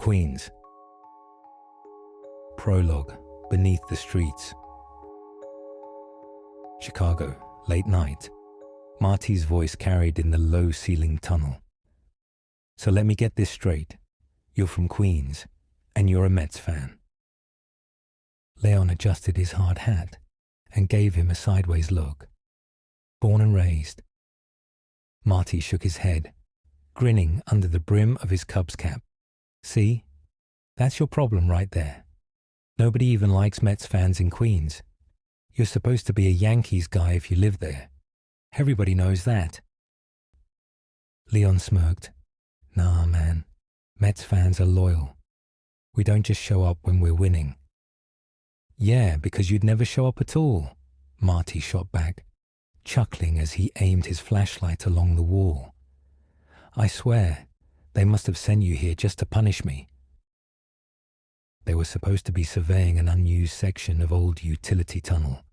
Queens. Prologue, beneath the streets. Chicago, late night. Marty's voice carried in the low-ceiling tunnel. So let me get this straight. You're from Queens, and you're a Mets fan. Leon adjusted his hard hat and gave him a sideways look. Born and raised. Marty shook his head, grinning under the brim of his Cubs cap. See? That's your problem right there. Nobody even likes Mets fans in Queens. You're supposed to be a Yankees guy if you live there. Everybody knows that. Leon smirked. Nah, man. Mets fans are loyal. We don't just show up when we're winning. Yeah, because you'd never show up at all, Marty shot back, chuckling as he aimed his flashlight along the wall. I swear, they must have sent you here just to punish me. They were supposed to be surveying an unused section of old utility tunnel,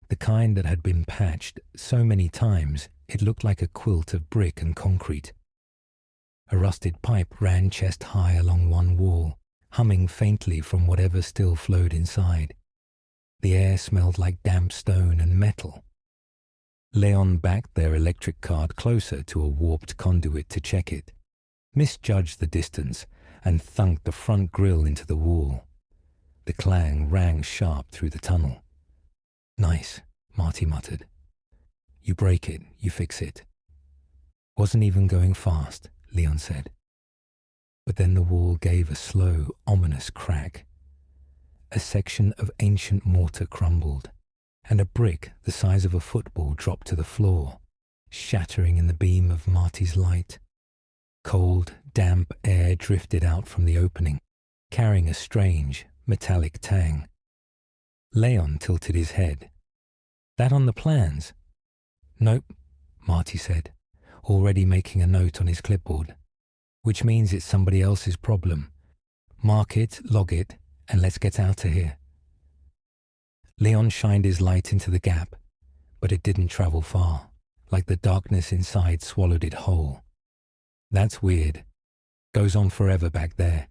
the kind that had been patched so many times it looked like a quilt of brick and concrete. A rusted pipe ran chest high along one wall, humming faintly from whatever still flowed inside. The air smelled like damp stone and metal. Leon backed their electric cart closer to a warped conduit to check it, misjudged the distance, and thunked the front grille into the wall. The clang rang sharp through the tunnel. Nice, Marty muttered. You break it, you fix it. Wasn't even going fast, Leon said. But then the wall gave a slow, ominous crack. A section of ancient mortar crumbled, and a brick the size of a football dropped to the floor, shattering in the beam of Marty's light. Cold, damp air drifted out from the opening, carrying a strange, metallic tang. Leon tilted his head. That on the plans? Nope, Marty said, already making a note on his clipboard. Which means it's somebody else's problem. Mark it, log it, and let's get out of here. Leon shined his light into the gap, but it didn't travel far, like the darkness inside swallowed it whole. That's weird. Goes on forever back there.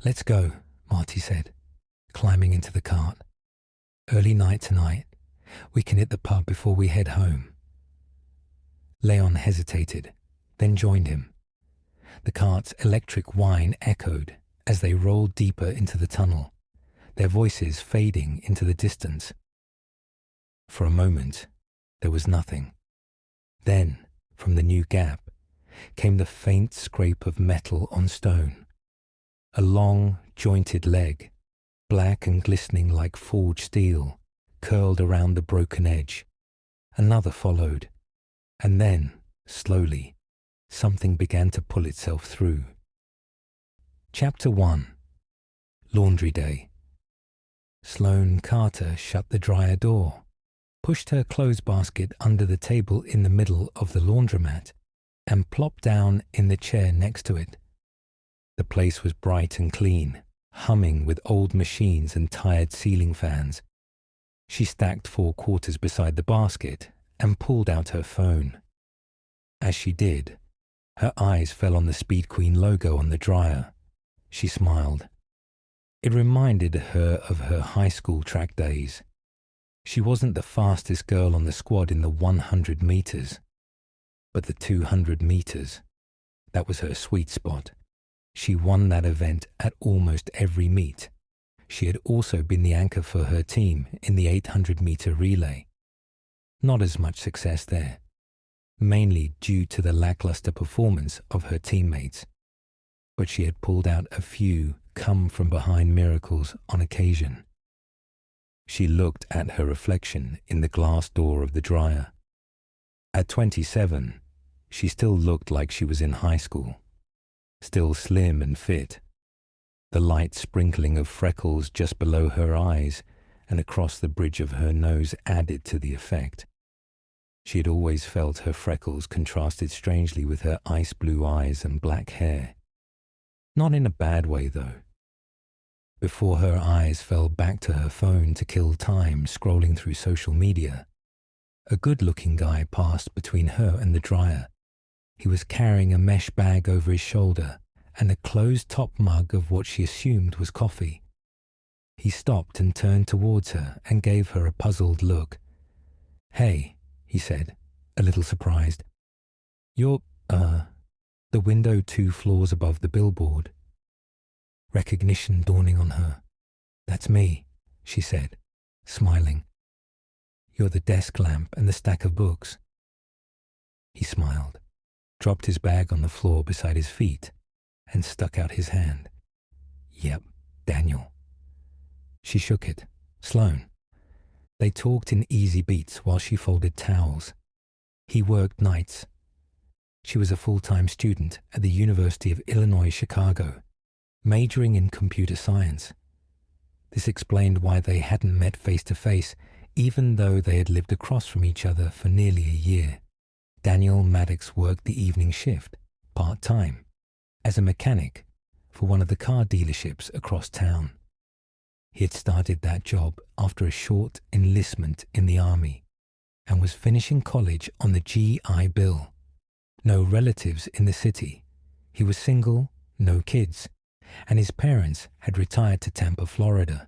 Let's go, Marty said, climbing into the cart. Early night tonight. We can hit the pub before we head home. Leon hesitated, then joined him. The cart's electric whine echoed as they rolled deeper into the tunnel, their voices fading into the distance. For a moment, there was nothing. Then, from the new gap, came the faint scrape of metal on stone. A long, jointed leg, black and glistening like forged steel, curled around the broken edge. Another followed, and then, slowly, something began to pull itself through. Chapter 1. Laundry Day. Sloane Carter shut the dryer door, pushed her clothes basket under the table in the middle of the laundromat, and plopped down in the chair next to it. The place was bright and clean, humming with old machines and tired ceiling fans. She stacked 4 quarters beside the basket and pulled out her phone. As she did, her eyes fell on the Speed Queen logo on the dryer. She smiled. It reminded her of her high school track days. She wasn't the fastest girl on the squad in the 100 meters, but the 200 meters. That was her sweet spot. She won that event at almost every meet. She had also been the anchor for her team in the 800-meter relay. Not as much success there, mainly due to the lackluster performance of her teammates. But she had pulled out a few come-from-behind miracles on occasion. She looked at her reflection in the glass door of the dryer. At 27, she still looked like she was in high school, still slim and fit. The light sprinkling of freckles just below her eyes and across the bridge of her nose added to the effect. She had always felt her freckles contrasted strangely with her ice blue eyes and black hair. Not in a bad way, though. Before her eyes fell back to her phone to kill time scrolling through social media, a good-looking guy passed between her and the dryer. He was carrying a mesh bag over his shoulder and a closed-top mug of what she assumed was coffee. He stopped and turned towards her and gave her a puzzled look. "Hey," he said, a little surprised. "You're, the window 2 floors above the billboard." Recognition dawning on her. "That's me," she said, smiling. "You're the desk lamp and the stack of books." He smiled, dropped his bag on the floor beside his feet, and stuck out his hand. "Yep, Daniel." She shook it. "Sloane." They talked in easy beats while she folded towels. He worked nights. She was a full-time student at the University of Illinois, Chicago, majoring in computer science. This explained why they hadn't met face-to-face, even though they had lived across from each other for nearly a year. Daniel Maddox worked the evening shift, part-time, as a mechanic for one of the car dealerships across town. He had started that job after a short enlistment in the Army and was finishing college on the GI Bill. No relatives in the city. He was single, no kids, and his parents had retired to Tampa, Florida.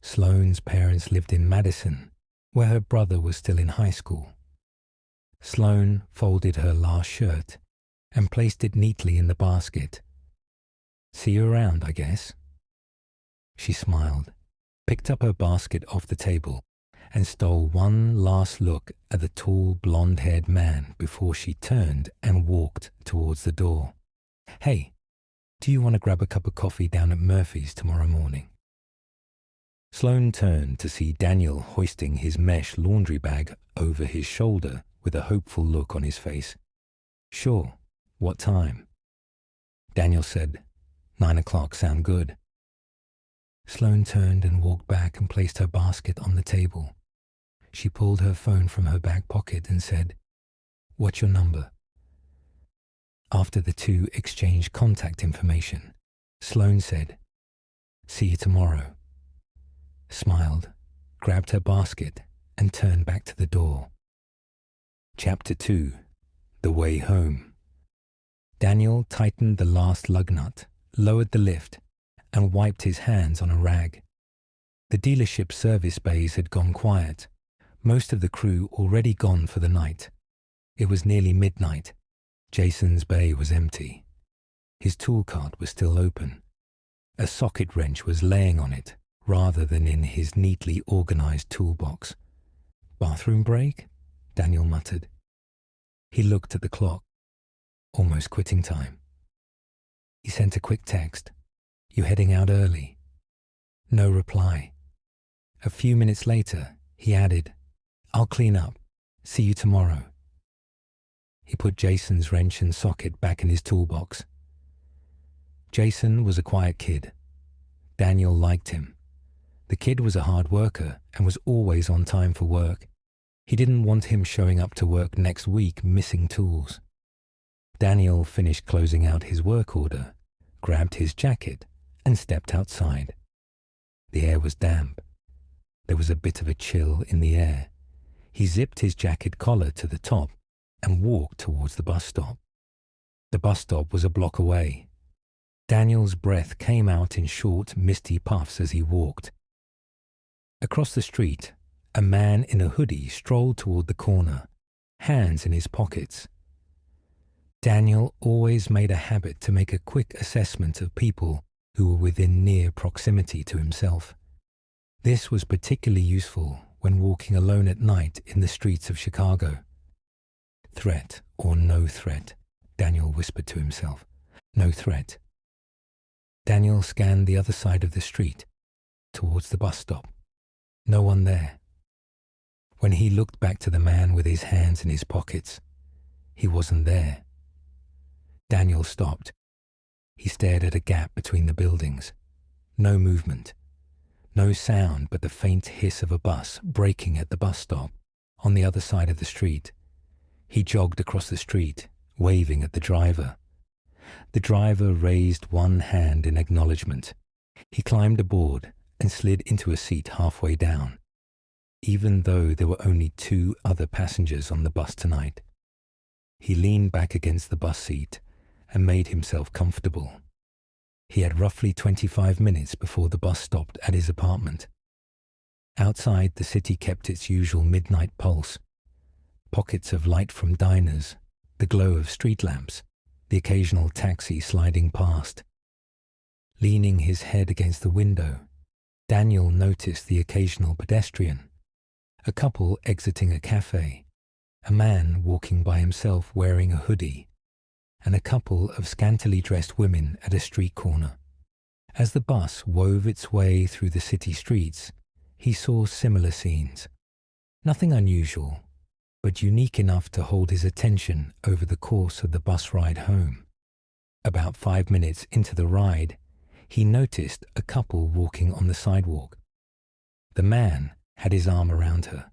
Sloane's parents lived in Madison, where her brother was still in high school. Sloane folded her last shirt and placed it neatly in the basket. "See you around, I guess." She smiled, picked up her basket off the table, and stole one last look at the tall, blonde-haired man before she turned and walked towards the door. "Hey, do you want to grab a cup of coffee down at Murphy's tomorrow morning?" Sloane turned to see Daniel hoisting his mesh laundry bag over his shoulder with a hopeful look on his face. "Sure. What time?" Daniel said, 9 o'clock sound good." Sloane turned and walked back and placed her basket on the table. She pulled her phone from her back pocket and said, "What's your number?" After the two exchanged contact information, Sloane said, "See you tomorrow," smiled, grabbed her basket, and turned back to the door. Chapter 2. The Way Home. Daniel tightened the last lug nut, lowered the lift, and wiped his hands on a rag. The dealership service bays had gone quiet, most of the crew already gone for the night. It was nearly midnight. Jason's bay was empty. His tool cart was still open. A socket wrench was laying on it, rather than in his neatly organized toolbox. "Bathroom break?" Daniel muttered. He looked at the clock. Almost quitting time. He sent a quick text. "You heading out early?" No reply. A few minutes later, he added, "I'll clean up. See you tomorrow." He put Jason's wrench and socket back in his toolbox. Jason was a quiet kid. Daniel liked him. The kid was a hard worker and was always on time for work. He didn't want him showing up to work next week missing tools. Daniel finished closing out his work order, grabbed his jacket, and stepped outside. The air was damp. There was a bit of a chill in the air. He zipped his jacket collar to the top and walked towards the bus stop. The bus stop was a block away. Daniel's breath came out in short, misty puffs as he walked. Across the street, a man in a hoodie strolled toward the corner, hands in his pockets. Daniel always made a habit to make a quick assessment of people who were within near proximity to himself. This was particularly useful when walking alone at night in the streets of Chicago. "Threat or no threat," Daniel whispered to himself. "No threat." Daniel scanned the other side of the street, towards the bus stop. No one there. When he looked back to the man with his hands in his pockets, he wasn't there. Daniel stopped. He stared at a gap between the buildings. No movement. No sound but the faint hiss of a bus braking at the bus stop on the other side of the street. He jogged across the street, waving at the driver. The driver raised one hand in acknowledgement. He climbed aboard and slid into a seat halfway down, even though there were only 2 other passengers on the bus tonight. He leaned back against the bus seat and made himself comfortable. He had roughly 25 minutes before the bus stopped at his apartment. Outside, the city kept its usual midnight pulse. Pockets of light from diners, the glow of street lamps, the occasional taxi sliding past. Leaning his head against the window, Daniel noticed the occasional pedestrian, a couple exiting a cafe, a man walking by himself wearing a hoodie, and a couple of scantily dressed women at a street corner. As the bus wove its way through the city streets, he saw similar scenes. Nothing unusual, but unique enough to hold his attention over the course of the bus ride home. About 5 minutes into the ride, he noticed a couple walking on the sidewalk. The man had his arm around her,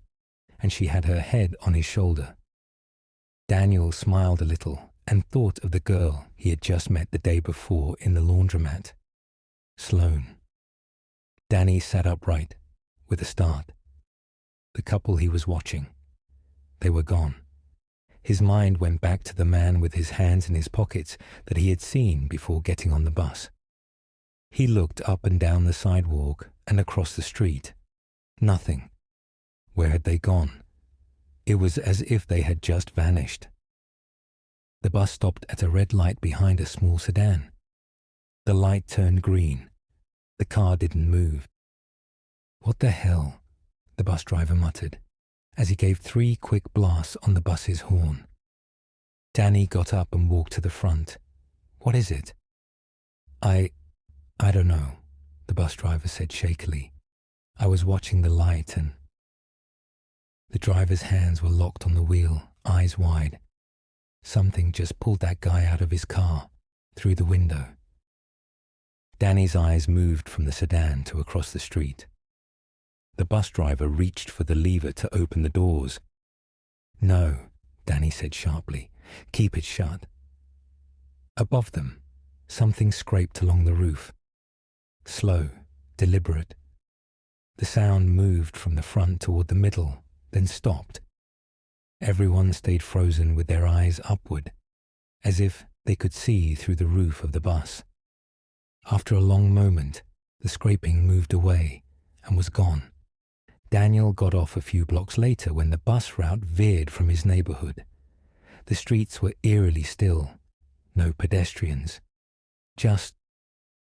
and she had her head on his shoulder. Daniel smiled a little and thought of the girl he had just met the day before in the laundromat, Sloane. Danny sat upright, with a start. The couple he was watching. They were gone. His mind went back to the man with his hands in his pockets that he had seen before getting on the bus. He looked up and down the sidewalk and across the street. Nothing. Where had they gone? It was as if they had just vanished. The bus stopped at a red light behind a small sedan. The light turned green. The car didn't move. "What the hell?" the bus driver muttered, as he gave 3 quick blasts on the bus's horn. Danny got up and walked to the front. "What is it?" I don't know," the bus driver said shakily. "I was watching the light and—" The driver's hands were locked on the wheel, eyes wide. Something just pulled that guy out of his car, through the window. Danny's eyes moved from the sedan to across the street. The bus driver reached for the lever to open the doors. "No," Danny said sharply. "Keep it shut." Above them, something scraped along the roof. Slow, deliberate. The sound moved from the front toward the middle, then stopped. Everyone stayed frozen with their eyes upward, as if they could see through the roof of the bus. After a long moment, the scraping moved away and was gone. Daniel got off a few blocks later when the bus route veered from his neighborhood. The streets were eerily still. No pedestrians. Just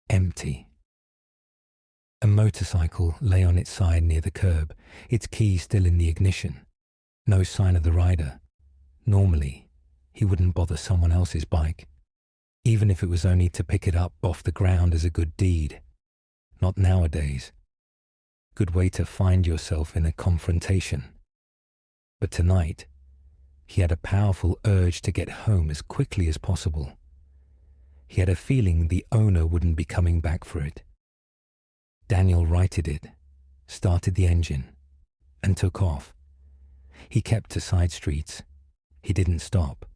empty. A motorcycle lay on its side near the curb, its key still in the ignition. No sign of the rider. Normally, he wouldn't bother someone else's bike, even if it was only to pick it up off the ground as a good deed. Not nowadays. Good way to find yourself in a confrontation. But tonight, he had a powerful urge to get home as quickly as possible. He had a feeling the owner wouldn't be coming back for it. Daniel righted it, started the engine, and took off. He kept to side streets. He didn't stop.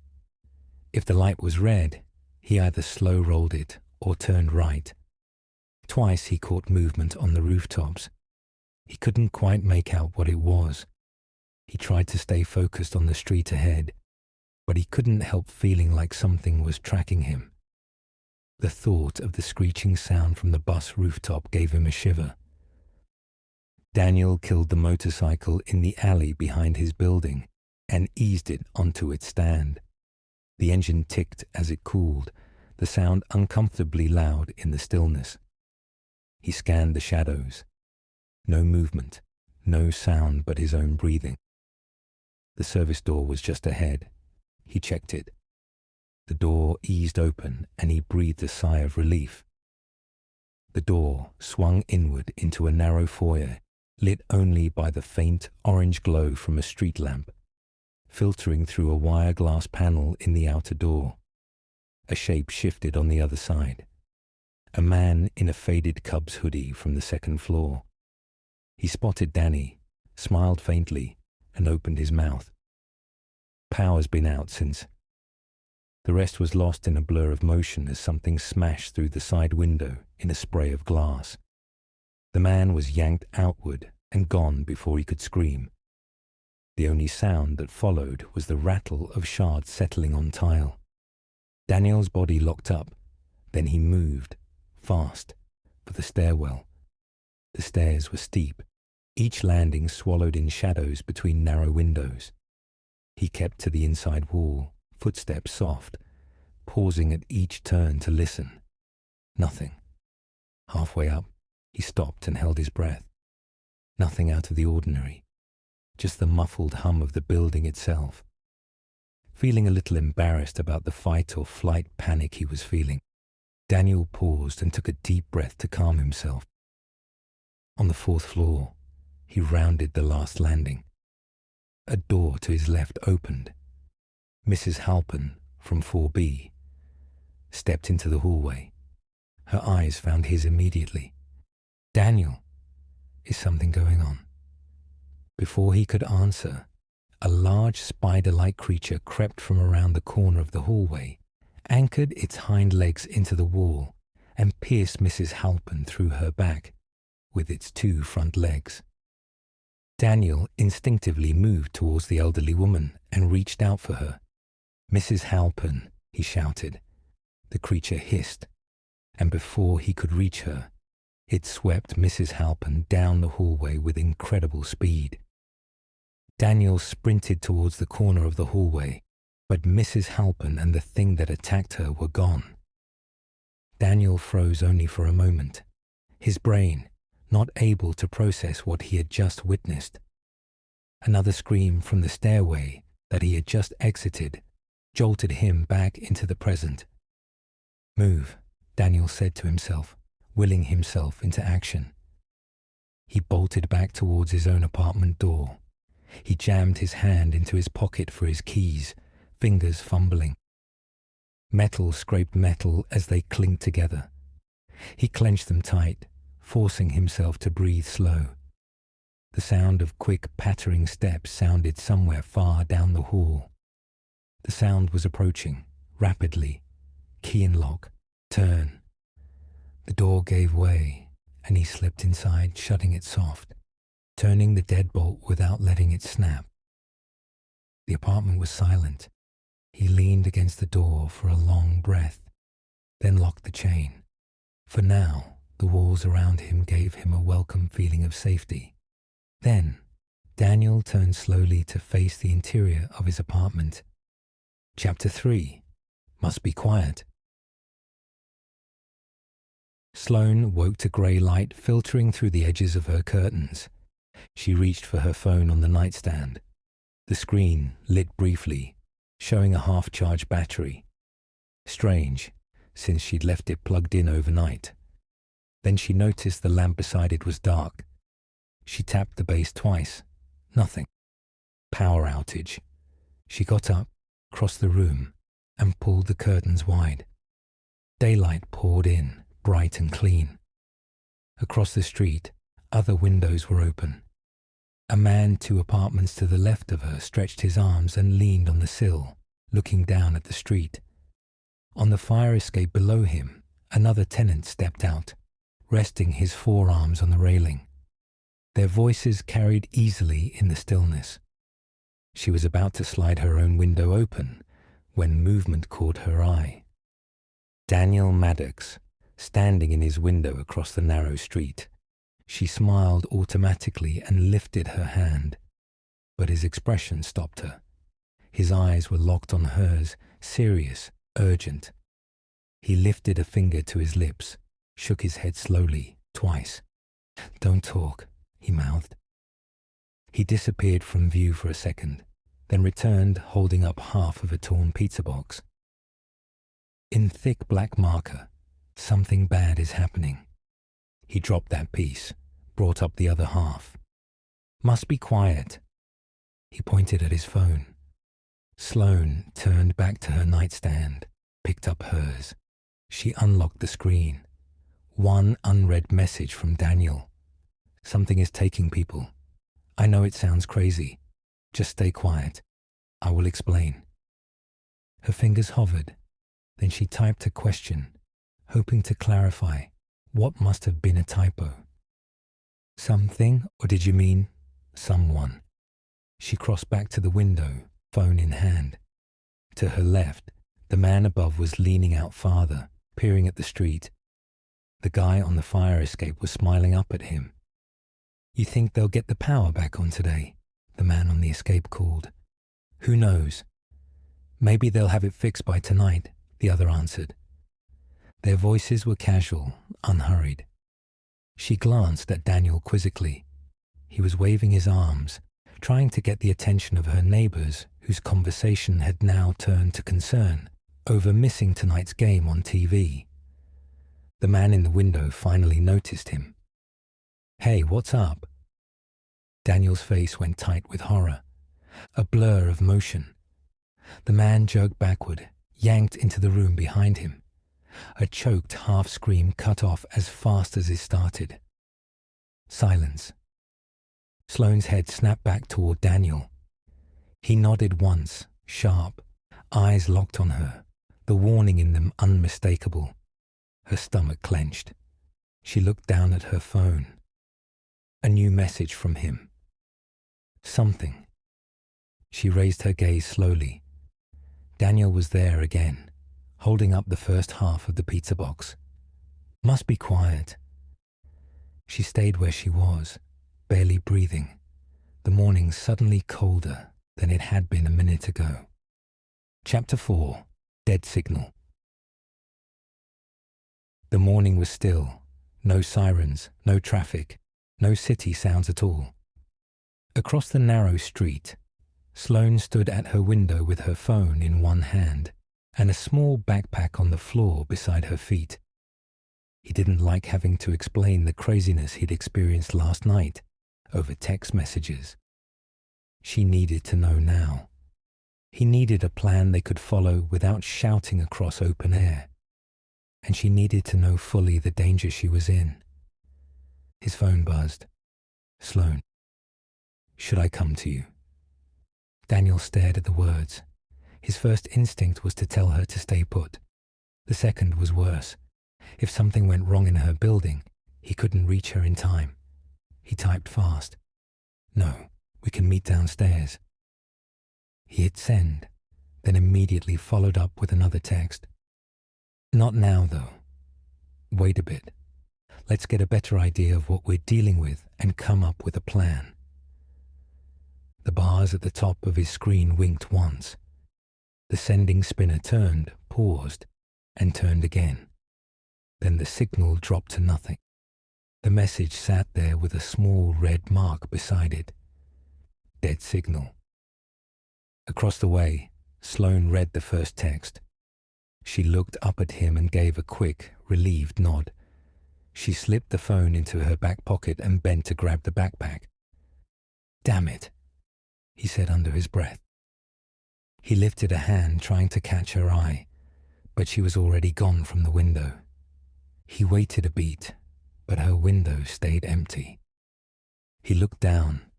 If the light was red, he either slow-rolled it or turned right. Twice he caught movement on the rooftops. He couldn't quite make out what it was. He tried to stay focused on the street ahead, but he couldn't help feeling like something was tracking him. The thought of the screeching sound from the bus rooftop gave him a shiver. Daniel killed the motorcycle in the alley behind his building and eased it onto its stand. The engine ticked as it cooled, the sound uncomfortably loud in the stillness. He scanned the shadows. No movement, no sound but his own breathing. The service door was just ahead. He checked it. The door eased open and he breathed a sigh of relief. The door swung inward into a narrow foyer, lit only by the faint orange glow from a street lamp, filtering through a wire glass panel in the outer door. A shape shifted on the other side. A man in a faded Cubs hoodie from the second floor. He spotted Danny, smiled faintly, and opened his mouth. Power's been out since. The rest was lost in a blur of motion as something smashed through the side window in a spray of glass. The man was yanked outward and gone before he could scream. The only sound that followed was the rattle of shards settling on tile. Daniel's body locked up. Then he moved, fast, for the stairwell. The stairs were steep, each landing swallowed in shadows between narrow windows. He kept to the inside wall, footsteps soft, pausing at each turn to listen. Nothing. Halfway up, he stopped and held his breath. Nothing out of the ordinary, just the muffled hum of the building itself. Feeling a little embarrassed about the fight or flight panic he was feeling, Daniel paused and took a deep breath to calm himself. On the 4th floor, he rounded the last landing. A door to his left opened. Mrs. Halpin, from 4B, stepped into the hallway. Her eyes found his immediately. "Daniel, is something going on?" Before he could answer, a large spider-like creature crept from around the corner of the hallway, anchored its hind legs into the wall, and pierced Mrs. Halpin through her back with its 2 front legs. Daniel instinctively moved towards the elderly woman and reached out for her. "Mrs. Halpin," he shouted. The creature hissed, and before he could reach her, it swept Mrs. Halpin down the hallway with incredible speed. Daniel sprinted towards the corner of the hallway, but Mrs. Halpin and the thing that attacked her were gone. Daniel froze only for a moment, his brain not able to process what he had just witnessed. Another scream from the stairway that he had just exited jolted him back into the present. "Move," Daniel said to himself, willing himself into action. He bolted back towards his own apartment door. He jammed his hand into his pocket for his keys, fingers fumbling. Metal scraped metal as they clinked together. He clenched them tight, forcing himself to breathe slow. The sound of quick pattering steps sounded somewhere far down the hall. The sound was approaching, rapidly. Key in lock. Turn. The door gave way, and he slipped inside, shutting it soft, turning the deadbolt without letting it snap. The apartment was silent. He leaned against the door for a long breath, then locked the chain. For now, the walls around him gave him a welcome feeling of safety. Then, Daniel turned slowly to face the interior of his apartment. Chapter 3. Must be quiet. Sloane woke to grey light filtering through the edges of her curtains. She reached for her phone on the nightstand. The screen lit briefly, showing a half-charged battery. Strange, since she'd left it plugged in overnight. Then she noticed the lamp beside it was dark. She tapped the base twice. Nothing. Power outage. She got up, crossed the room, and pulled the curtains wide. Daylight poured in, bright and clean. Across the street, other windows were open. A man 2 apartments to the left of her stretched his arms and leaned on the sill, looking down at the street. On the fire escape below him, another tenant stepped out, resting his forearms on the railing. Their voices carried easily in the stillness. She was about to slide her own window open when movement caught her eye. Daniel Maddox, standing in his window across the narrow street. She smiled automatically and lifted her hand, but his expression stopped her. His eyes were locked on hers, serious, urgent. He lifted a finger to his lips, shook his head slowly, twice. "Don't talk," he mouthed. He disappeared from view for a second, then returned holding up half of a torn pizza box. In thick black marker, "Something bad is happening." He dropped that piece, brought up the other half. "Must be quiet." He pointed at his phone. Sloane turned back to her nightstand, picked up hers. She unlocked the screen. One unread message from Daniel. "Something is taking people. I know it sounds crazy. Just stay quiet. I will explain." Her fingers hovered. Then she typed a question, hoping to clarify what must have been a typo. "Something, or did you mean someone?" She crossed back to the window, phone in hand. To her left, The man above was leaning out farther, peering at the street. The guy on the fire escape was smiling up at him. "You think they'll get the power back on today?" the man on the escape called. "Who knows? Maybe they'll have it fixed by tonight," the other answered. Their voices were casual, unhurried. She glanced at Daniel quizzically. He was waving his arms, trying to get the attention of her neighbors, whose conversation had now turned to concern over missing tonight's game on TV. The man in the window finally noticed him. "Hey, what's up?" Daniel's face went tight with horror, a blur of motion. The man jerked backward, yanked into the room behind him. A choked half-scream cut off as fast as it started. Silence. Sloane's head snapped back toward Daniel. He nodded once, sharp, eyes locked on her, the warning in them unmistakable. Her stomach clenched. She looked down at her phone. A new message from him. Something. She raised her gaze slowly. Daniel was there again, holding up the first half of the pizza box. "Must be quiet." She stayed where she was, barely breathing, the morning suddenly colder than it had been a minute ago. Chapter 4. Dead Signal. The morning was still. No sirens, no traffic, no city sounds at all. Across the narrow street, Sloane stood at her window with her phone in one hand and a small backpack on the floor beside her feet. He didn't like having to explain the craziness he'd experienced last night over text messages. She needed to know now. He needed a plan they could follow without shouting across open air. And she needed to know fully the danger she was in. His phone buzzed. "Sloane, should I come to you?" Daniel stared at the words. His first instinct was to tell her to stay put. The second was worse. If something went wrong in her building, he couldn't reach her in time. He typed fast. "No, we can meet downstairs." He hit send, then immediately followed up with another text. "Not now, though. Wait a bit. Let's get a better idea of what we're dealing with and come up with a plan." The bars at the top of his screen winked once. The sending spinner turned, paused, and turned again. Then the signal dropped to nothing. The message sat there with a small red mark beside it. Dead signal. Across the way, Sloane read the first text. She looked up at him and gave a quick, relieved nod. She slipped the phone into her back pocket and bent to grab the backpack. "Damn it," he said under his breath. He lifted a hand trying to catch her eye, but she was already gone from the window. He waited a beat, but her window stayed empty. He looked down.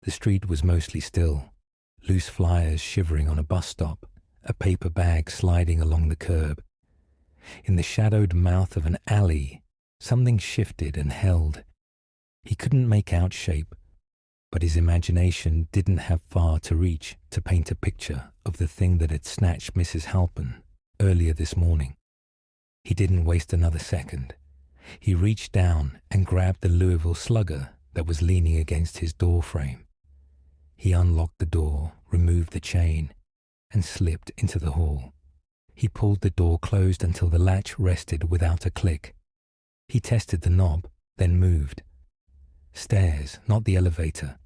The street was mostly still, loose flyers shivering on a bus stop, a paper bag sliding along the curb. In the shadowed mouth of an alley, something shifted and held. He couldn't make out shape, but his imagination didn't have far to reach to paint a picture of the thing that had snatched Mrs. Halpin earlier this morning. He didn't waste another second. He reached down and grabbed the Louisville Slugger that was leaning against his door frame. He unlocked the door, removed the chain, and slipped into the hall. He pulled the door closed until the latch rested without a click. He tested the knob, then moved. Stairs, not the elevator.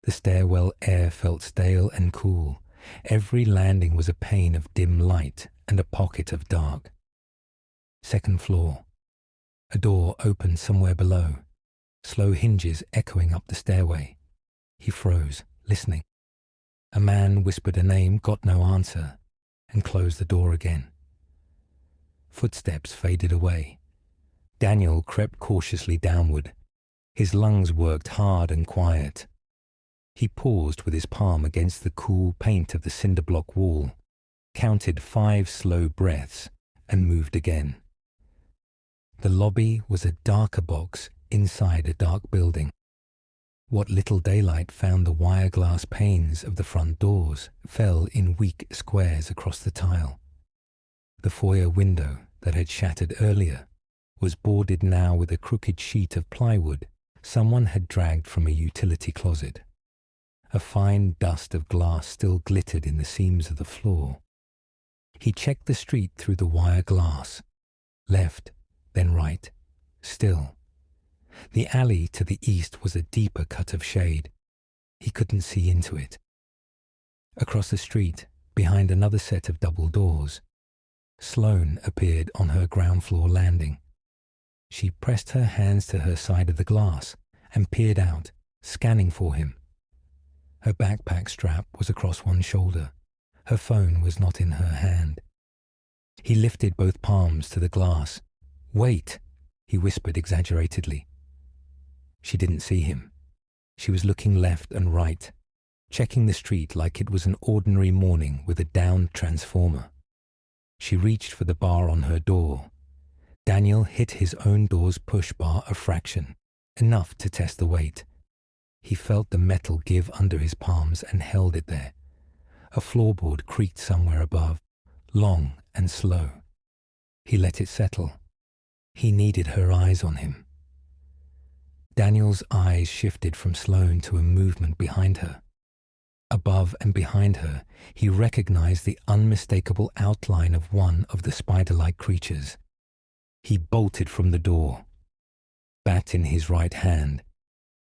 The stairwell air felt stale and cool. Every landing was a pane of dim light and a pocket of dark. Second floor. A door opened somewhere below, slow hinges echoing up the stairway. He froze, listening. A man whispered a name, got no answer, and closed the door again. Footsteps faded away. Daniel crept cautiously downward. His lungs worked hard and quiet. He paused with his palm against the cool paint of the cinder block wall, counted 5 slow breaths, and moved again. The lobby was a darker box inside a dark building. What little daylight found the wire glass panes of the front doors fell in weak squares across the tile. The foyer window that had shattered earlier was boarded now with a crooked sheet of plywood someone had dragged from a utility closet. A fine dust of glass still glittered in the seams of the floor. He checked the street through the wire glass. Left, then right, still. The alley to the east was a deeper cut of shade. He couldn't see into it. Across the street, behind another set of double doors, Sloane appeared on her ground floor landing. She pressed her hands to her side of the glass and peered out, scanning for him. Her backpack strap was across one shoulder. Her phone was not in her hand. He lifted both palms to the glass. "Wait," he whispered exaggeratedly. She didn't see him. She was looking left and right, checking the street like it was an ordinary morning with a downed transformer. She reached for the bar on her door. Daniel hit his own door's push bar a fraction, enough to test the weight. He felt the metal give under his palms and held it there. A floorboard creaked somewhere above, long and slow. He let it settle. He needed her eyes on him. Daniel's eyes shifted from Sloane to a movement behind her. Above and behind her, he recognized the unmistakable outline of one of the spider-like creatures. He bolted from the door. Bat in his right hand,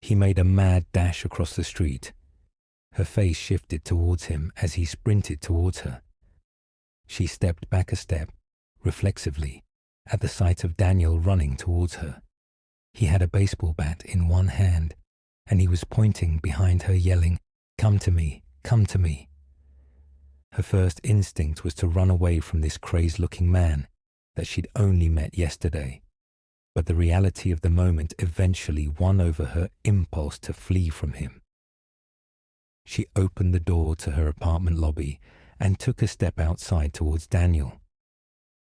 he made a mad dash across the street. Her face shifted towards him as he sprinted towards her. She stepped back a step, reflexively, at the sight of Daniel running towards her. He had a baseball bat in one hand, and he was pointing behind her, yelling, "Come to me, come to me." Her first instinct was to run away from this crazed-looking man that she'd only met yesterday, but the reality of the moment eventually won over her impulse to flee from him. She opened the door to her apartment lobby and took a step outside towards Daniel.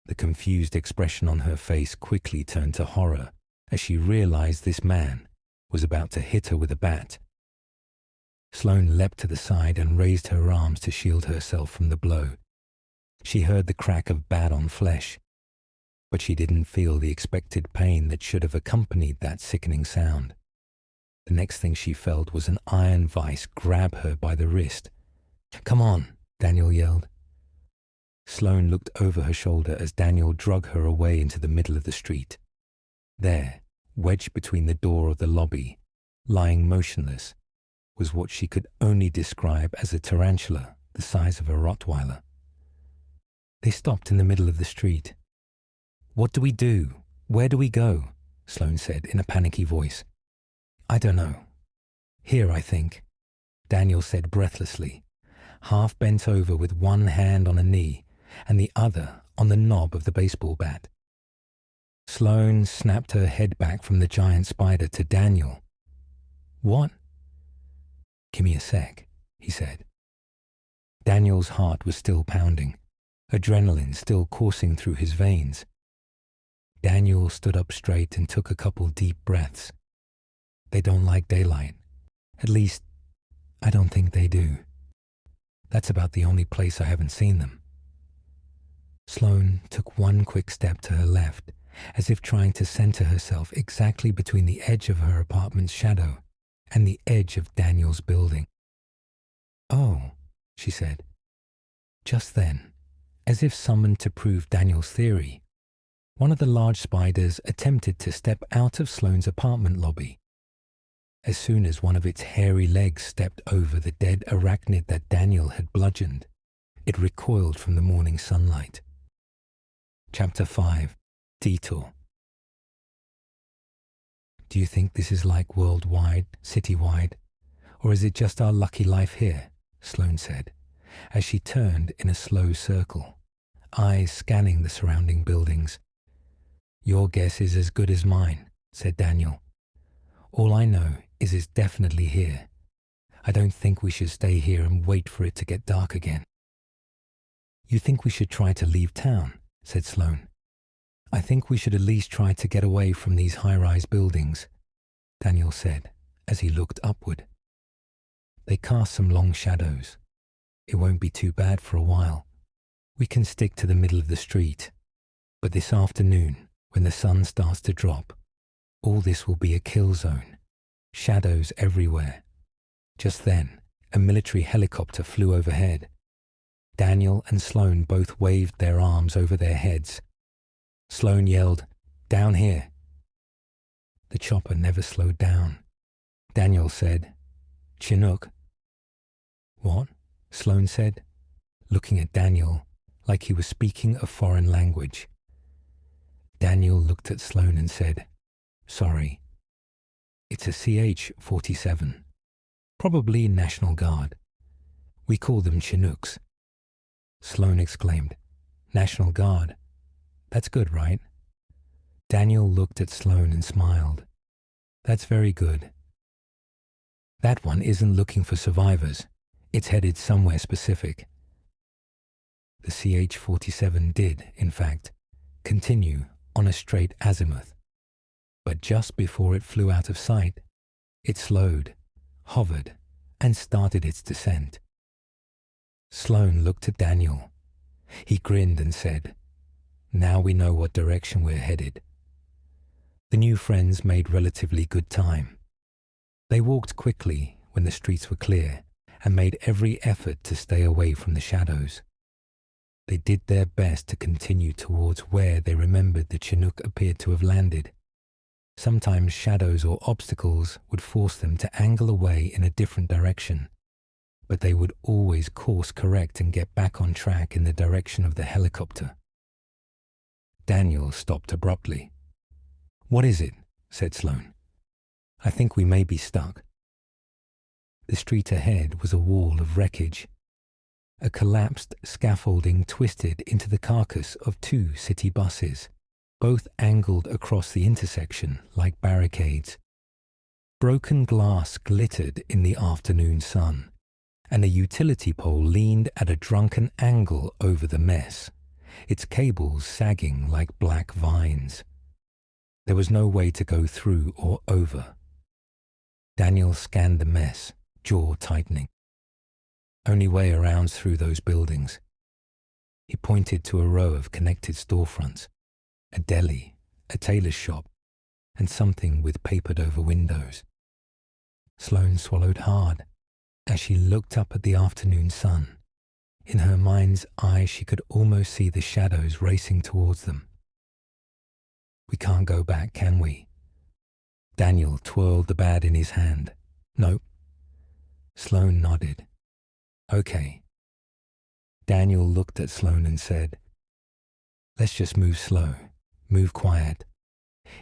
The confused expression on her face quickly turned to horror as she realized this man was about to hit her with a bat. Sloane leapt to the side and raised her arms to shield herself from the blow. She heard the crack of bat on flesh, but she didn't feel the expected pain that should have accompanied that sickening sound. The next thing she felt was an iron vice grab her by the wrist. "Come on," Daniel yelled. Sloane looked over her shoulder as Daniel drug her away into the middle of the street. There, wedged between the door of the lobby, lying motionless, was what she could only describe as a tarantula the size of a Rottweiler. They stopped in the middle of the street. "What do we do? Where do we go?" Sloane said in a panicky voice. "I don't know. Here, I think," Daniel said breathlessly, half bent over with one hand on a knee and the other on the knob of the baseball bat. Sloane snapped her head back from the giant spider to Daniel. "What?" "Give me a sec," he said. Daniel's heart was still pounding, adrenaline still coursing through his veins. Daniel stood up straight and took a couple deep breaths. "They don't like daylight. At least, I don't think they do. That's about the only place I haven't seen them." Sloane took one quick step to her left, as if trying to center herself exactly between the edge of her apartment's shadow and the edge of Daniel's building. "Oh," she said. Just then, as if summoned to prove Daniel's theory, one of the large spiders attempted to step out of Sloane's apartment lobby. As soon as one of its hairy legs stepped over the dead arachnid that Daniel had bludgeoned, it recoiled from the morning sunlight. Chapter 5. Detour. "Do you think this is like worldwide, citywide, or is it just our lucky life here?" Sloane said, as she turned in a slow circle, eyes scanning the surrounding buildings. "Your guess is as good as mine," said Daniel. "All I know is it's definitely here. I don't think we should stay here and wait for it to get dark again." "You think we should try to leave town?" said Sloane. "I think we should at least try to get away from these high-rise buildings," Daniel said as he looked upward. "They cast some long shadows. It won't be too bad for a while. We can stick to the middle of the street, but this afternoon, when the sun starts to drop, all this will be a kill zone. Shadows everywhere. Just then, a military helicopter flew overhead. Daniel and Sloane both waved their arms over their heads. Sloane yelled, "Down here!" The chopper never slowed down. Daniel said, "Chinook." "What?" Sloane said, looking at Daniel like he was speaking a foreign language. Daniel looked at Sloane and said, "Sorry. It's a CH-47, probably National Guard. We call them Chinooks." Sloane exclaimed, "National Guard? That's good, right?" Daniel looked at Sloane and smiled. "That's very good. That one isn't looking for survivors. It's headed somewhere specific." The CH-47 did, in fact, continue on a straight azimuth. But just before it flew out of sight, it slowed, hovered, and started its descent. Sloane looked at Daniel. He grinned and said, "Now we know what direction we're headed." The new friends made relatively good time. They walked quickly when the streets were clear and made every effort to stay away from the shadows. They did their best to continue towards where they remembered the Chinook appeared to have landed. Sometimes shadows or obstacles would force them to angle away in a different direction, but they would always course correct and get back on track in the direction of the helicopter. Daniel stopped abruptly. "What is it?" said Sloane. "I think we may be stuck." The street ahead was a wall of wreckage. A collapsed scaffolding twisted into the carcass of two city buses, both angled across the intersection like barricades. Broken glass glittered in the afternoon sun, and a utility pole leaned at a drunken angle over the mess, its cables sagging like black vines. There was no way to go through or over. Daniel scanned the mess, jaw tightening. Only way around through those buildings. He pointed to a row of connected storefronts, a deli, a tailor's shop, and something with papered-over windows. Sloane swallowed hard as she looked up at the afternoon sun. In her mind's eye, she could almost see the shadows racing towards them. "We can't go back, can we?" Daniel twirled the bat in his hand. "Nope." Sloane nodded. "Okay." Daniel looked at Sloane and said, "Let's just move slow, move quiet.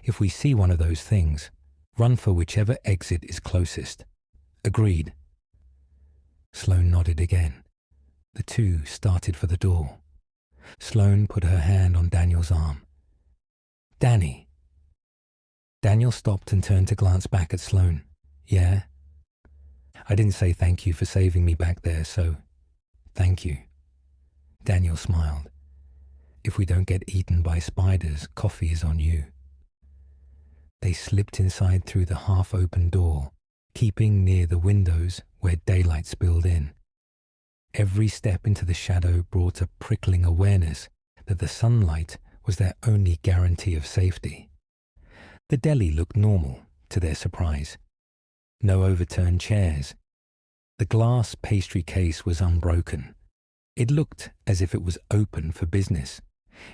If we see one of those things, run for whichever exit is closest. Agreed?" Sloane nodded again. The two started for the door. Sloane put her hand on Daniel's arm. "Danny." Daniel stopped and turned to glance back at Sloane. "Yeah?" "I didn't say thank you for saving me back there, so thank you." Daniel smiled. "If we don't get eaten by spiders, coffee is on you." They slipped inside through the half-open door, keeping near the windows where daylight spilled in. Every step into the shadow brought a prickling awareness that the sunlight was their only guarantee of safety. The deli looked normal, to their surprise. No overturned chairs. The glass pastry case was unbroken. It looked as if it was open for business,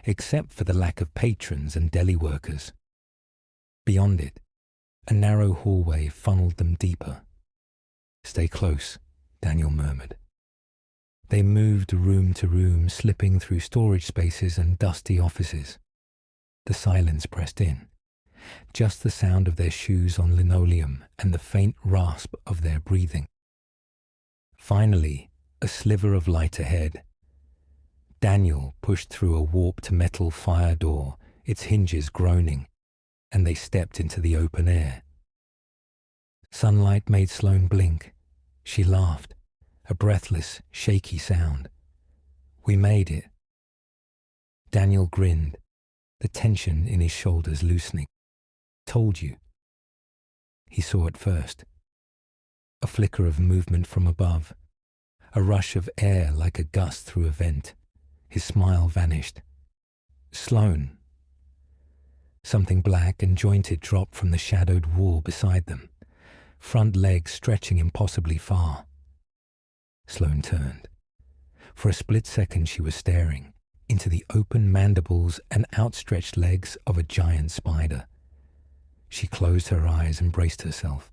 except for the lack of patrons and deli workers. Beyond it, a narrow hallway funneled them deeper. "Stay close," Daniel murmured. They moved room to room, slipping through storage spaces and dusty offices. The silence pressed in. Just the sound of their shoes on linoleum and the faint rasp of their breathing. Finally, a sliver of light ahead. Daniel pushed through a warped metal fire door, its hinges groaning, and they stepped into the open air. Sunlight made Sloane blink. She laughed, a breathless, shaky sound. "We made it." Daniel grinned, the tension in his shoulders loosening. "Told you." He saw it first. A flicker of movement from above, a rush of air like a gust through a vent. His smile vanished. Sloane. Something black and jointed dropped from the shadowed wall beside them, front legs stretching impossibly far. Sloane turned. For a split second she was staring into the open mandibles and outstretched legs of a giant spider. She closed her eyes and braced herself.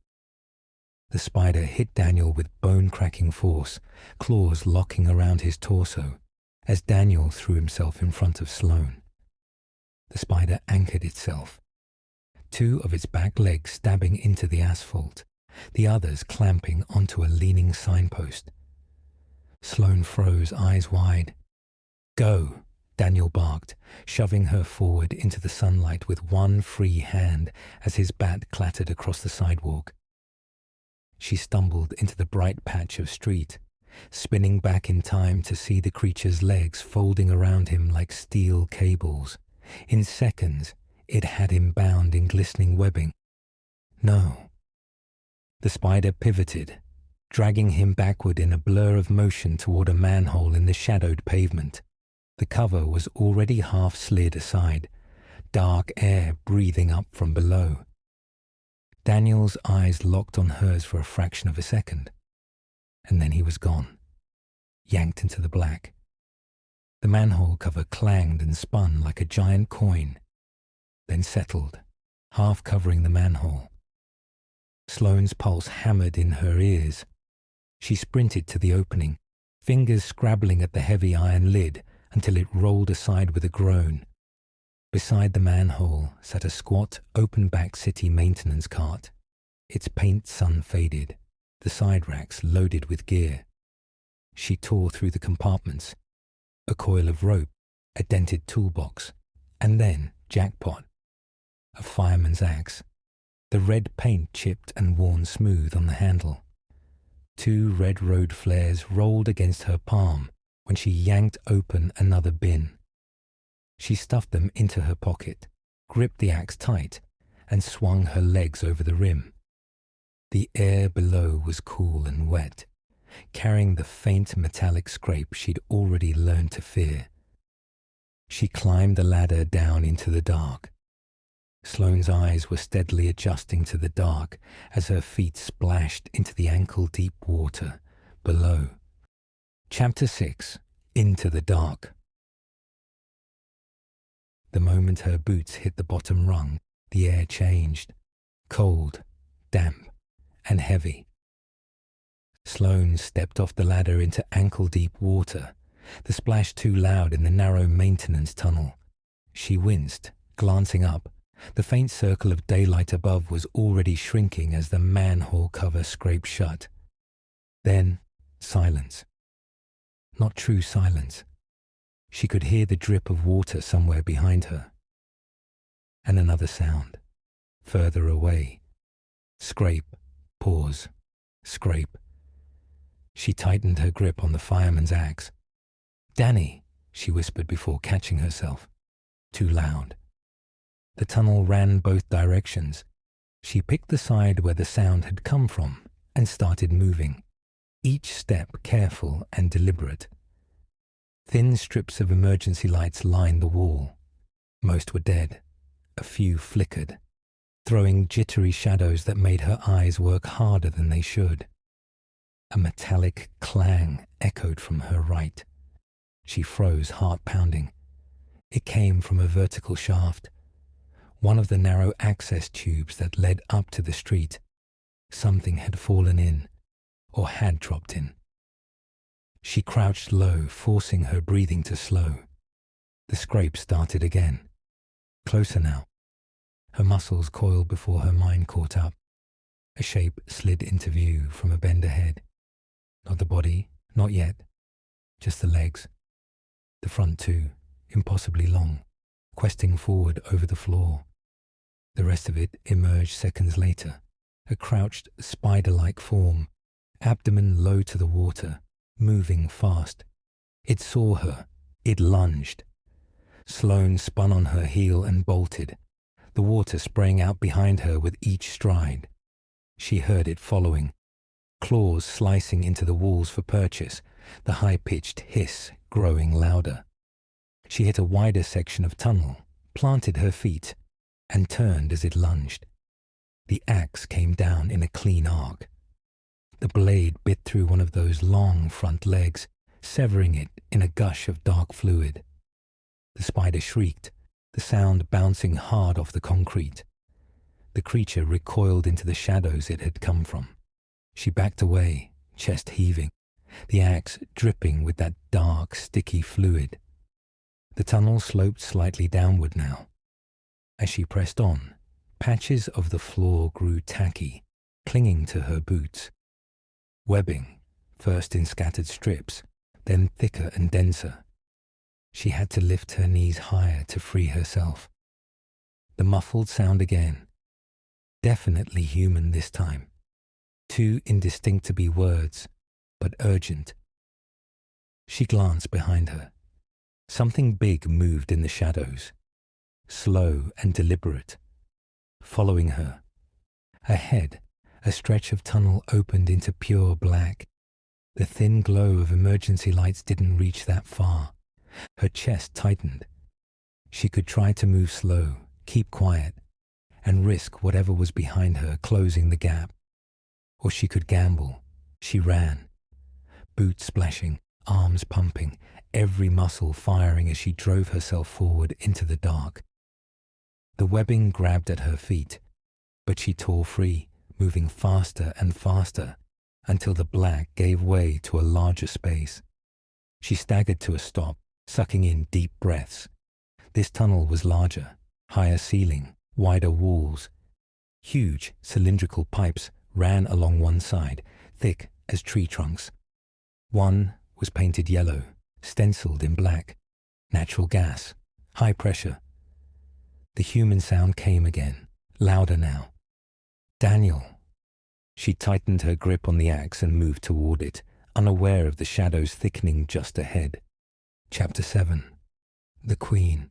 The spider hit Daniel with bone-cracking force, claws locking around his torso, as Daniel threw himself in front of Sloane. The spider anchored itself, two of its back legs stabbing into the asphalt, the others clamping onto a leaning signpost. Sloane froze, eyes wide. "Go," Daniel barked, shoving her forward into the sunlight with one free hand as his bat clattered across the sidewalk. She stumbled into the bright patch of street, spinning back in time to see the creature's legs folding around him like steel cables. In seconds, it had him bound in glistening webbing. No. The spider pivoted, dragging him backward in a blur of motion toward a manhole in the shadowed pavement. The cover was already half slid aside, dark air breathing up from below. Daniel's eyes locked on hers for a fraction of a second, and then he was gone, yanked into the black. The manhole cover clanged and spun like a giant coin, then settled, half covering the manhole. Sloane's pulse hammered in her ears. She sprinted to the opening, fingers scrabbling at the heavy iron lid until it rolled aside with a groan. Beside the manhole sat a squat, open-back city maintenance cart, its paint sun-faded, the side racks loaded with gear. She tore through the compartments, a coil of rope, a dented toolbox, and then, jackpot, a fireman's axe, the red paint chipped and worn smooth on the handle. Two red road flares rolled against her palm when she yanked open another bin. She stuffed them into her pocket, gripped the axe tight, and swung her legs over the rim. The air below was cool and wet, carrying the faint metallic scrape she'd already learned to fear. She climbed the ladder down into the dark. Sloane's eyes were steadily adjusting to the dark as her feet splashed into the ankle-deep water below. Chapter 6. Into the Dark. The moment her boots hit the bottom rung, the air changed. Cold, damp, and heavy. Sloane stepped off the ladder into ankle-deep water, the splash too loud in the narrow maintenance tunnel. She winced, glancing up. The faint circle of daylight above was already shrinking as the manhole cover scraped shut. Then, silence. Not true silence. She could hear the drip of water somewhere behind her. And another sound, further away. Scrape, pause, scrape. She tightened her grip on the fireman's axe. "Danny," she whispered before catching herself. Too loud. The tunnel ran both directions. She picked the side where the sound had come from and started moving, each step careful and deliberate. Thin strips of emergency lights lined the wall. Most were dead. A few flickered, throwing jittery shadows that made her eyes work harder than they should. A metallic clang echoed from her right. She froze, heart pounding. It came from a vertical shaft, one of the narrow access tubes that led up to the street. Something had fallen in, or had dropped in. She crouched low, forcing her breathing to slow. The scrape started again. Closer now. Her muscles coiled before her mind caught up. A shape slid into view from a bend ahead. Not the body, not yet. Just the legs. The front too, impossibly long, questing forward over the floor. The rest of it emerged seconds later. A crouched, spider-like form, abdomen low to the water, moving fast. It saw her. It lunged. Sloane spun on her heel and bolted, the water spraying out behind her with each stride. She heard it following, claws slicing into the walls for purchase, the high-pitched hiss growing louder. She hit a wider section of tunnel, planted her feet, and turned as it lunged. The axe came down in a clean arc. The blade bit through one of those long front legs, severing it in a gush of dark fluid. The spider shrieked, the sound bouncing hard off the concrete. The creature recoiled into the shadows it had come from. She backed away, chest heaving, the axe dripping with that dark, sticky fluid. The tunnel sloped slightly downward now. As she pressed on, patches of the floor grew tacky, clinging to her boots. Webbing, first in scattered strips, then thicker and denser. She had to lift her knees higher to free herself. The muffled sound again. Definitely human this time. Too indistinct to be words, but urgent. She glanced behind her. Something big moved in the shadows, slow and deliberate, following her. Ahead, a stretch of tunnel opened into pure black. The thin glow of emergency lights didn't reach that far. Her chest tightened. She could try to move slow, keep quiet, and risk whatever was behind her closing the gap. Or she could gamble. She ran. Boots splashing, arms pumping, every muscle firing as she drove herself forward into the dark. The webbing grabbed at her feet, but she tore free, moving faster and faster until the black gave way to a larger space. She staggered to a stop, sucking in deep breaths. This tunnel was larger, higher ceiling, wider walls. Huge cylindrical pipes ran along one side, thick as tree trunks. One was painted yellow, stenciled in black. Natural gas, high pressure. The human sound came again, louder now. Daniel. She tightened her grip on the axe and moved toward it, unaware of the shadows thickening just ahead. Chapter 7. The Queen.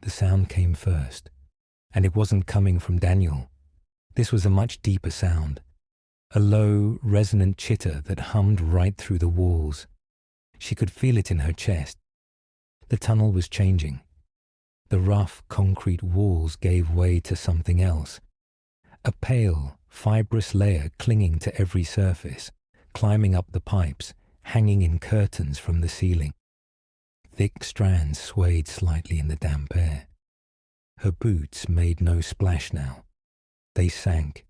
The sound came first, and it wasn't coming from Daniel. This was a much deeper sound, a low, resonant chitter that hummed right through the walls. She could feel it in her chest. The tunnel was changing. The rough concrete walls gave way to something else. A pale, fibrous layer clinging to every surface, climbing up the pipes, hanging in curtains from the ceiling. Thick strands swayed slightly in the damp air. Her boots made no splash now. They sank.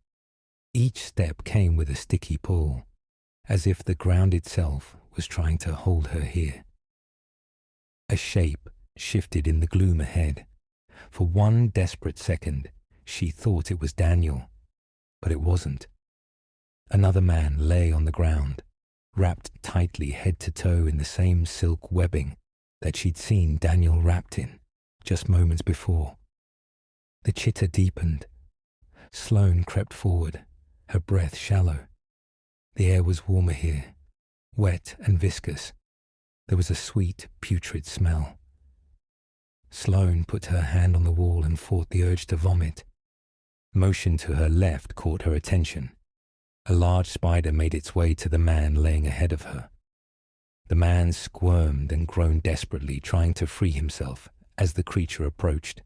Each step came with a sticky pull, as if the ground itself was trying to hold her here. A shape shifted in the gloom ahead. For one desperate second, she thought it was Daniel, but it wasn't. Another man lay on the ground, wrapped tightly head to toe in the same silk webbing that she'd seen Daniel wrapped in just moments before. The chitter deepened. Sloane crept forward, her breath shallow. The air was warmer here, wet and viscous. There was a sweet, putrid smell. Sloane put her hand on the wall and fought the urge to vomit. Motion to her left caught her attention. A large spider made its way to the man laying ahead of her. The man squirmed and groaned desperately, trying to free himself as the creature approached.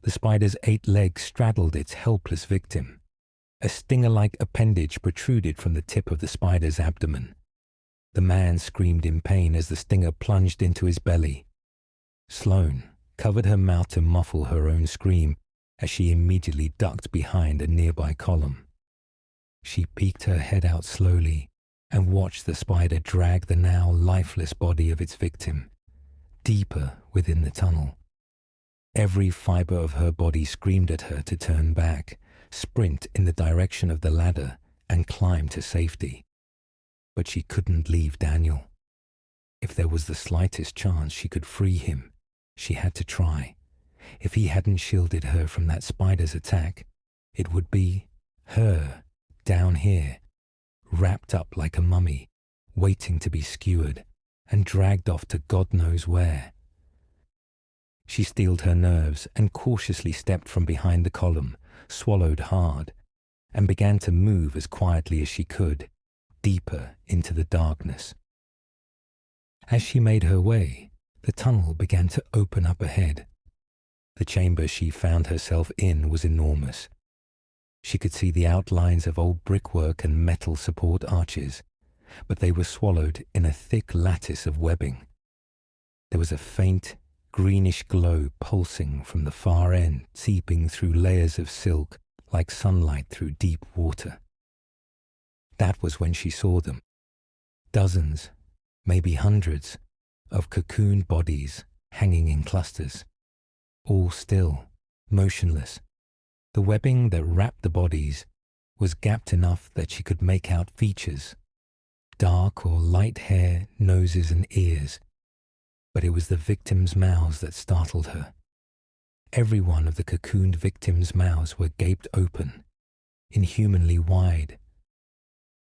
The spider's 8 legs straddled its helpless victim. A stinger-like appendage protruded from the tip of the spider's abdomen. The man screamed in pain as the stinger plunged into his belly. Sloane covered her mouth to muffle her own scream as she immediately ducked behind a nearby column. She peeked her head out slowly and watched the spider drag the now lifeless body of its victim deeper within the tunnel. Every fiber of her body screamed at her to turn back, sprint in the direction of the ladder, and climb to safety. But she couldn't leave Daniel. If there was the slightest chance she could free him, she had to try. If he hadn't shielded her from that spider's attack, it would be her down here, wrapped up like a mummy, waiting to be skewered and dragged off to God knows where. She steeled her nerves and cautiously stepped from behind the column, swallowed hard, and began to move as quietly as she could, deeper into the darkness. As she made her way, the tunnel began to open up ahead. The chamber she found herself in was enormous. She could see the outlines of old brickwork and metal support arches, but they were swallowed in a thick lattice of webbing. There was a faint, greenish glow pulsing from the far end, seeping through layers of silk like sunlight through deep water. That was when she saw them. Dozens, maybe hundreds, of cocooned bodies hanging in clusters, all still, motionless. The webbing that wrapped the bodies was gapped enough that she could make out features, dark or light hair, noses and ears, but it was the victims' mouths that startled her. Every one of the cocooned victims' mouths were gaped open, inhumanly wide.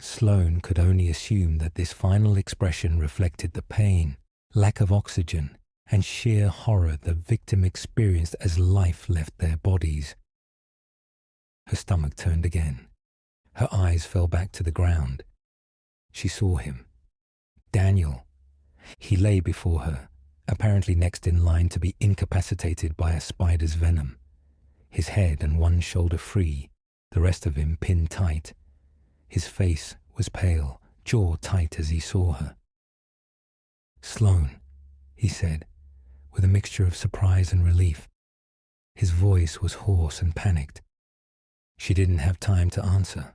Sloane could only assume that this final expression reflected the pain, lack of oxygen, and sheer horror the victim experienced as life left their bodies. Her stomach turned again. Her eyes fell back to the ground. She saw him. Daniel. He lay before her, apparently next in line to be incapacitated by a spider's venom. His head and one shoulder free, the rest of him pinned tight. His face was pale, jaw tight as he saw her. "Sloane," he said, with a mixture of surprise and relief. His voice was hoarse and panicked. She didn't have time to answer.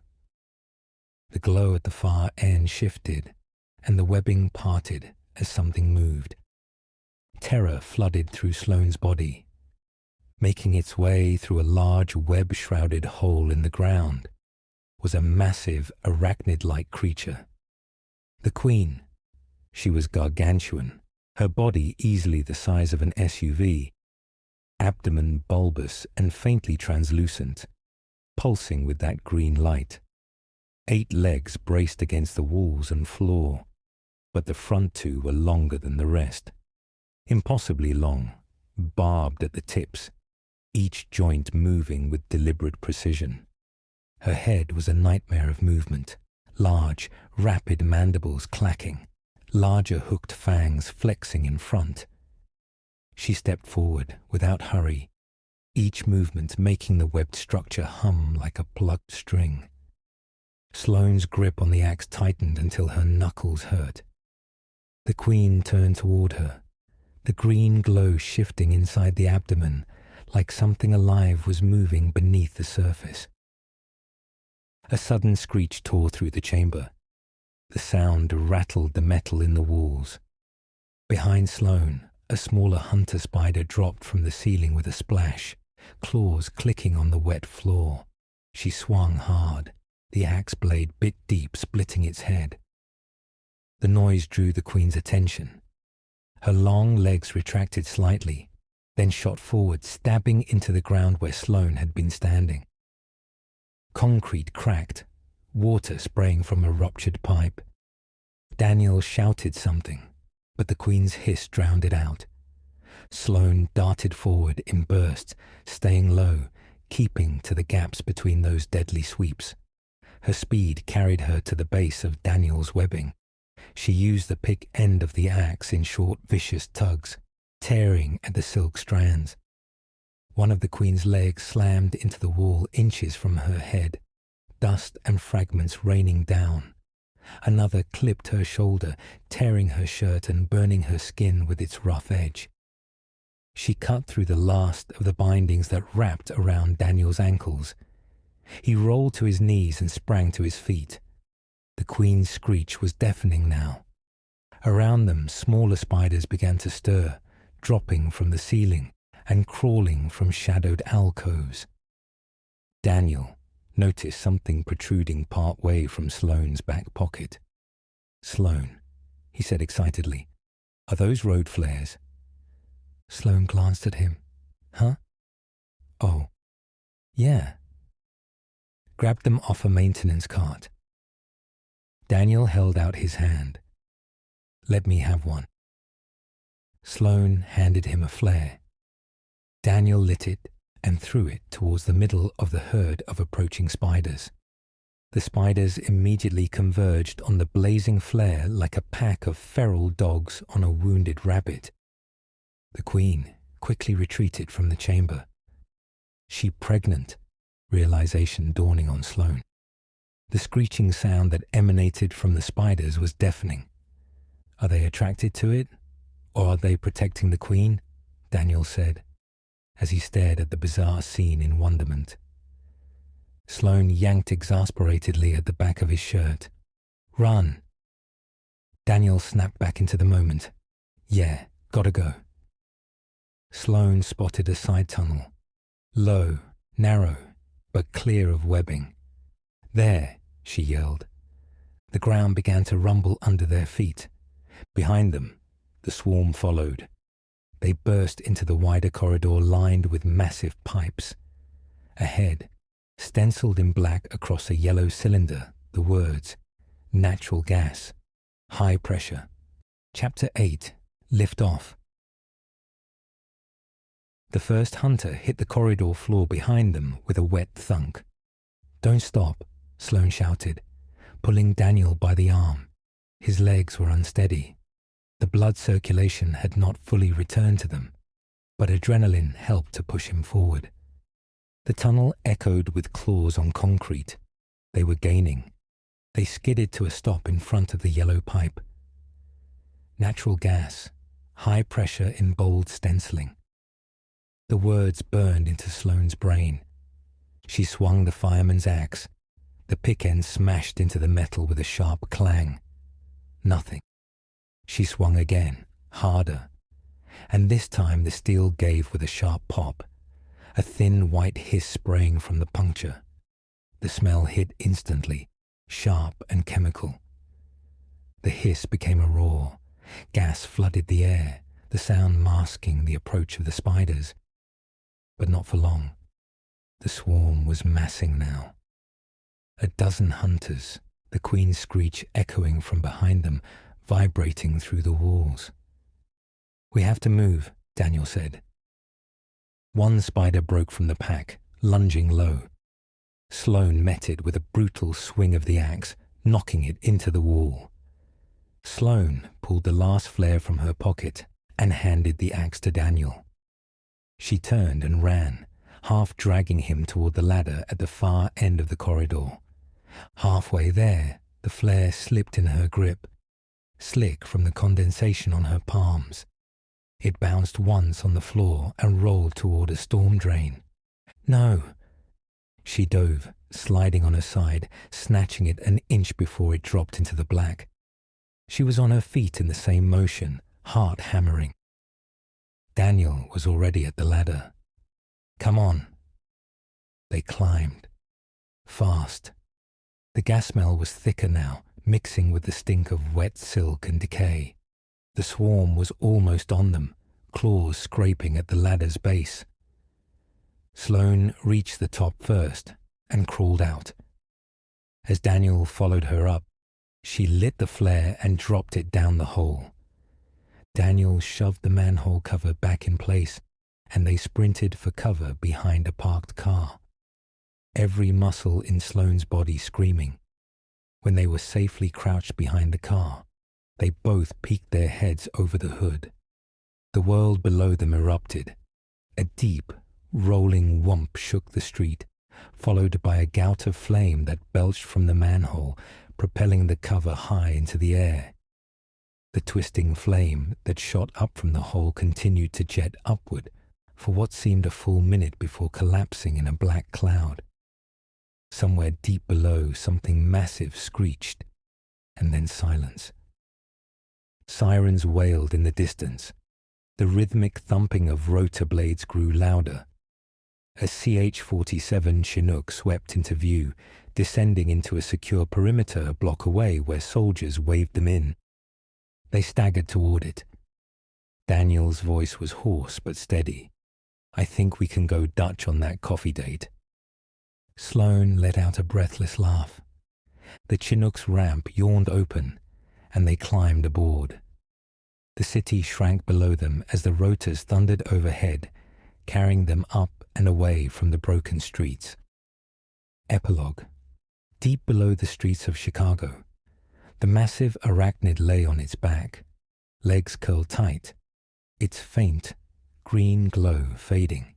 The glow at the far end shifted, and the webbing parted as something moved. Terror flooded through Sloane's body. Making its way through a large web-shrouded hole in the ground was a massive arachnid-like creature. The Queen. She was gargantuan, her body easily the size of an SUV, abdomen bulbous and faintly translucent, pulsing with that green light. 8 legs braced against the walls and floor, but the front 2 were longer than the rest. Impossibly long, barbed at the tips, each joint moving with deliberate precision. Her head was a nightmare of movement, large, rapid mandibles clacking, larger hooked fangs flexing in front. She stepped forward without hurry, each movement making the webbed structure hum like a plucked string. Sloane's grip on the axe tightened until her knuckles hurt. The Queen turned toward her, the green glow shifting inside the abdomen like something alive was moving beneath the surface. A sudden screech tore through the chamber. The sound rattled the metal in the walls. Behind Sloane, a smaller hunter spider dropped from the ceiling with a splash, claws clicking on the wet floor. She swung hard, the axe blade bit deep, splitting its head. The noise drew the Queen's attention. Her long legs retracted slightly, then shot forward, stabbing into the ground where Sloane had been standing. Concrete cracked, water spraying from a ruptured pipe. Daniel shouted something, but the Queen's hiss drowned it out. Sloane darted forward in bursts, staying low, keeping to the gaps between those deadly sweeps. Her speed carried her to the base of Daniel's webbing. She used the pick end of the axe in short, vicious tugs, tearing at the silk strands. One of the Queen's legs slammed into the wall inches from her head, dust and fragments raining down. Another clipped her shoulder, tearing her shirt and burning her skin with its rough edge. She cut through the last of the bindings that wrapped around Daniel's ankles. He rolled to his knees and sprang to his feet. The Queen's screech was deafening now. Around them, smaller spiders began to stir, dropping from the ceiling and crawling from shadowed alcoves. Daniel noticed something protruding part way from Sloane's back pocket. "Sloane," he said excitedly, "are those road flares?" Sloane glanced at him. "Huh? Oh, yeah." Grabbed them off a maintenance cart. Daniel held out his hand. "Let me have one." Sloane handed him a flare. Daniel lit it and threw it towards the middle of the herd of approaching spiders. The spiders immediately converged on the blazing flare like a pack of feral dogs on a wounded rabbit. The queen quickly retreated from the chamber. She pregnant, realization dawning on Sloane. The screeching sound that emanated from the spiders was deafening. Are they attracted to it? Or are they protecting the queen? Daniel said, as he stared at the bizarre scene in wonderment. Sloane yanked exasperatedly at the back of his shirt. Run! Daniel snapped back into the moment. Yeah, gotta go. Sloane spotted a side tunnel. Low, narrow, but clear of webbing. There, she yelled. The ground began to rumble under their feet. Behind them, the swarm followed. They burst into the wider corridor lined with massive pipes. Ahead, stenciled in black across a yellow cylinder, the words, natural gas, high pressure. Chapter 8, Lift Off. The first hunter hit the corridor floor behind them with a wet thunk. Don't stop, Sloane shouted, pulling Daniel by the arm. His legs were unsteady. The blood circulation had not fully returned to them, but adrenaline helped to push him forward. The tunnel echoed with claws on concrete. They were gaining. They skidded to a stop in front of the yellow pipe. Natural gas, high pressure in bold stenciling. The words burned into Sloane's brain. She swung the fireman's axe. The pick end smashed into the metal with a sharp clang. Nothing. She swung again, harder. And this time the steel gave with a sharp pop. A thin white hiss spraying from the puncture. The smell hit instantly, sharp and chemical. The hiss became a roar. Gas flooded the air, the sound masking the approach of the spiders. But not for long. The swarm was massing now. A dozen hunters, the queen's screech echoing from behind them, vibrating through the walls. We have to move, Daniel said. One spider broke from the pack, lunging low. Sloane met it with a brutal swing of the axe, knocking it into the wall. Sloane pulled the last flare from her pocket and handed the axe to Daniel. She turned and ran, half dragging him toward the ladder at the far end of the corridor. Halfway there, the flare slipped in her grip, slick from the condensation on her palms. It bounced once on the floor and rolled toward a storm drain. No! She dove, sliding on her side, snatching it an inch before it dropped into the black. She was on her feet in the same motion, heart hammering. Daniel was already at the ladder. Come on. They climbed. Fast. The gas smell was thicker now, mixing with the stink of wet silk and decay. The swarm was almost on them, claws scraping at the ladder's base. Sloane reached the top first and crawled out. As Daniel followed her up, she lit the flare and dropped it down the hole. Daniel shoved the manhole cover back in place, and they sprinted for cover behind a parked car. Every muscle in Sloane's body screaming. When they were safely crouched behind the car, they both peeked their heads over the hood. The world below them erupted. A deep, rolling whomp shook the street, followed by a gout of flame that belched from the manhole, propelling the cover high into the air. The twisting flame that shot up from the hole continued to jet upward for what seemed a full minute before collapsing in a black cloud. Somewhere deep below, something massive screeched, and then silence. Sirens wailed in the distance. The rhythmic thumping of rotor blades grew louder. A CH-47 Chinook swept into view, descending into a secure perimeter a block away where soldiers waved them in. They staggered toward it. Daniel's voice was hoarse but steady. I think we can go Dutch on that coffee date. Sloane let out a breathless laugh. The Chinook's ramp yawned open, and they climbed aboard. The city shrank below them as the rotors thundered overhead, carrying them up and away from the broken streets. Epilogue. Deep below the streets of Chicago, the massive arachnid lay on its back, legs curled tight, its faint, green glow fading.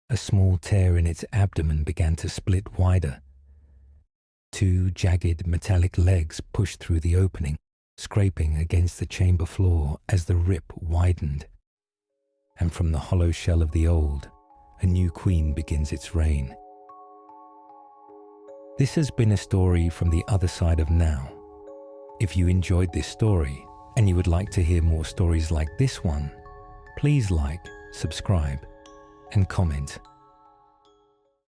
A small tear in its abdomen began to split wider. Two jagged metallic legs pushed through the opening, scraping against the chamber floor as the rip widened. And from the hollow shell of the old, a new queen begins its reign. This has been a story from the other side of now. If you enjoyed this story and you would like to hear more stories like this one, please like, subscribe, and comment.